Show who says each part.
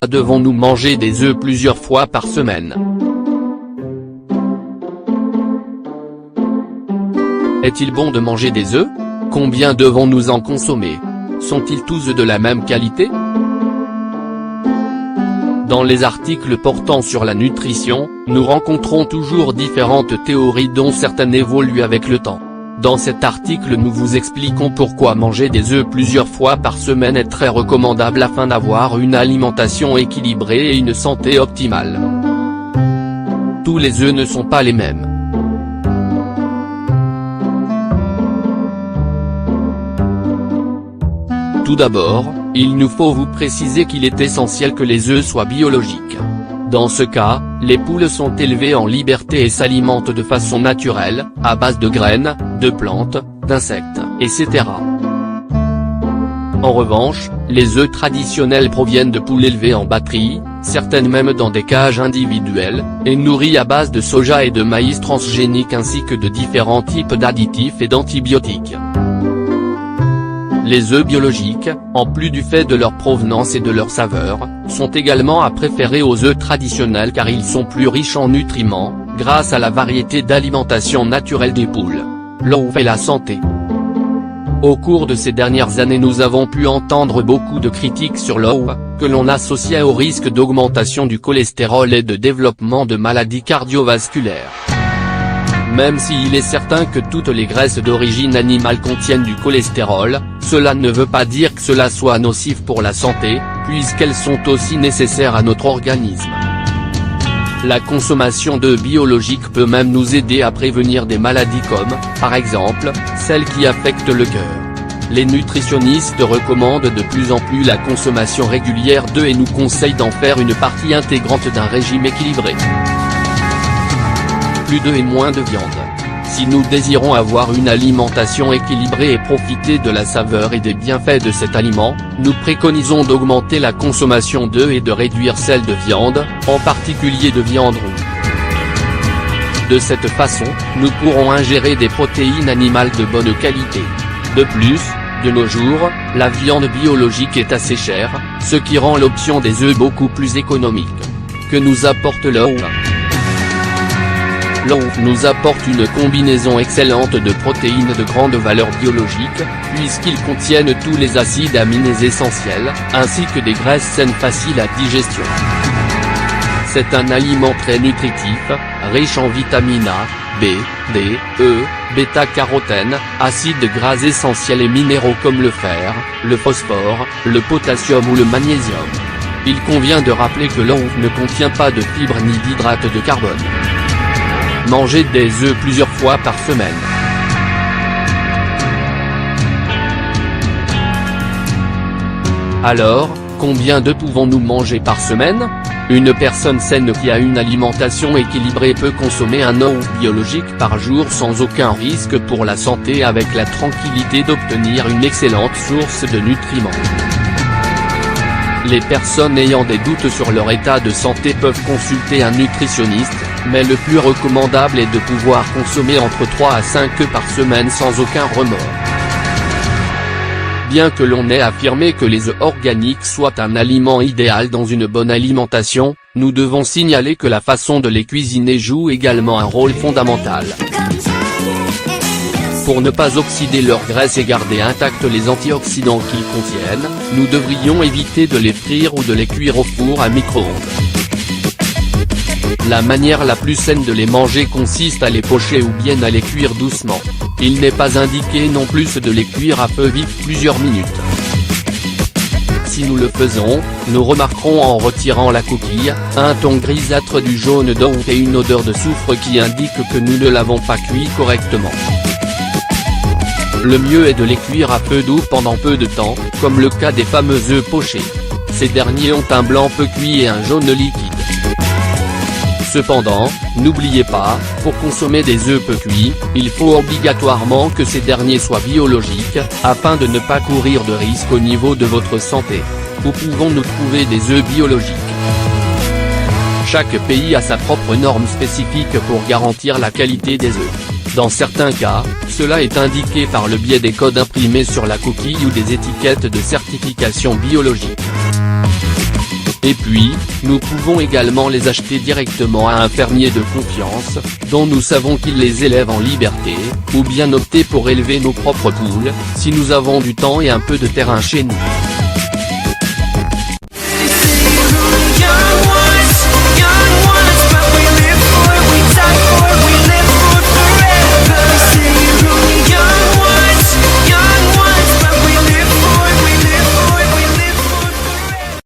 Speaker 1: Devons-nous manger des œufs plusieurs fois par semaine? Est-il bon de manger des œufs? Combien devons-nous en consommer? Sont-ils tous de la même qualité? Dans les articles portant sur la nutrition, nous rencontrons toujours différentes théories dont certaines évoluent avec le temps. Dans cet article nous vous expliquons pourquoi manger des œufs plusieurs fois par semaine est très recommandable afin d'avoir une alimentation équilibrée et une santé optimale. Tous les œufs ne sont pas les mêmes. Tout d'abord, il nous faut vous préciser qu'il est essentiel que les œufs soient biologiques. Dans ce cas, les poules sont élevées en liberté et s'alimentent de façon naturelle, à base de graines, de plantes, d'insectes, etc. En revanche, les œufs traditionnels proviennent de poules élevées en batterie, certaines même dans des cages individuelles, et nourries à base de soja et de maïs transgéniques ainsi que de différents types d'additifs et d'antibiotiques. Les œufs biologiques, en plus du fait de leur provenance et de leur saveur, sont également à préférer aux œufs traditionnels car ils sont plus riches en nutriments, grâce à la variété d'alimentation naturelle des poules. L'œuf et la santé. Au cours de ces dernières années nous avons pu entendre beaucoup de critiques sur l'œuf, que l'on associait au risque d'augmentation du cholestérol et de développement de maladies cardiovasculaires. Même s'il est certain que toutes les graisses d'origine animale contiennent du cholestérol, cela ne veut pas dire que cela soit nocif pour la santé, puisqu'elles sont aussi nécessaires à notre organisme. La consommation d'œufs biologiques peut même nous aider à prévenir des maladies comme, par exemple, celles qui affectent le cœur. Les nutritionnistes recommandent de plus en plus la consommation régulière d'œufs et nous conseillent d'en faire une partie intégrante d'un régime équilibré. Plus d'œufs et moins de viande. Si nous désirons avoir une alimentation équilibrée et profiter de la saveur et des bienfaits de cet aliment, nous préconisons d'augmenter la consommation d'œufs et de réduire celle de viande, en particulier de viande rouge. De cette façon, nous pourrons ingérer des protéines animales de bonne qualité. De plus, de nos jours, la viande biologique est assez chère, ce qui rend l'option des œufs beaucoup plus économique. Que nous apporte l'œuf? L'œuf nous apporte une combinaison excellente de protéines de grande valeur biologique, puisqu'ils contiennent tous les acides aminés essentiels, ainsi que des graisses saines faciles à digestion. C'est un aliment très nutritif, riche en vitamines A, B, D, E, bêta-carotène, acides gras essentiels et minéraux comme le fer, le phosphore, le potassium ou le magnésium. Il convient de rappeler que l'œuf ne contient pas de fibres ni d'hydrates de carbone. Manger des œufs plusieurs fois par semaine. Alors, combien d'œufs pouvons-nous manger par semaine? Une personne saine qui a une alimentation équilibrée peut consommer un œuf biologique par jour sans aucun risque pour la santé avec la tranquillité d'obtenir une excellente source de nutriments. Les personnes ayant des doutes sur leur état de santé peuvent consulter un nutritionniste, mais le plus recommandable est de pouvoir consommer entre 3 à 5 œufs par semaine sans aucun remords. Bien que l'on ait affirmé que les œufs organiques soient un aliment idéal dans une bonne alimentation, nous devons signaler que la façon de les cuisiner joue également un rôle fondamental. Pour ne pas oxyder leur graisse et garder intacts les antioxydants qu'ils contiennent, nous devrions éviter de les frire ou de les cuire au four à micro-ondes. La manière la plus saine de les manger consiste à les pocher ou bien à les cuire doucement. Il n'est pas indiqué non plus de les cuire à feu vif plusieurs minutes. Si nous le faisons, nous remarquerons en retirant la coquille, un ton grisâtre du jaune d'œuf et une odeur de soufre qui indique que nous ne l'avons pas cuit correctement. Le mieux est de les cuire à feu doux pendant peu de temps, comme le cas des fameux œufs pochés. Ces derniers ont un blanc peu cuit et un jaune liquide. Cependant, n'oubliez pas, pour consommer des œufs peu cuits, il faut obligatoirement que ces derniers soient biologiques, afin de ne pas courir de risque au niveau de votre santé. Où pouvons-nous trouver des œufs biologiques? Chaque pays a sa propre norme spécifique pour garantir la qualité des œufs. Dans certains cas, cela est indiqué par le biais des codes imprimés sur la coquille ou des étiquettes de certification biologique. Et puis, nous pouvons également les acheter directement à un fermier de confiance, dont nous savons qu'il les élève en liberté, ou bien opter pour élever nos propres poules, si nous avons du temps et un peu de terrain chez nous.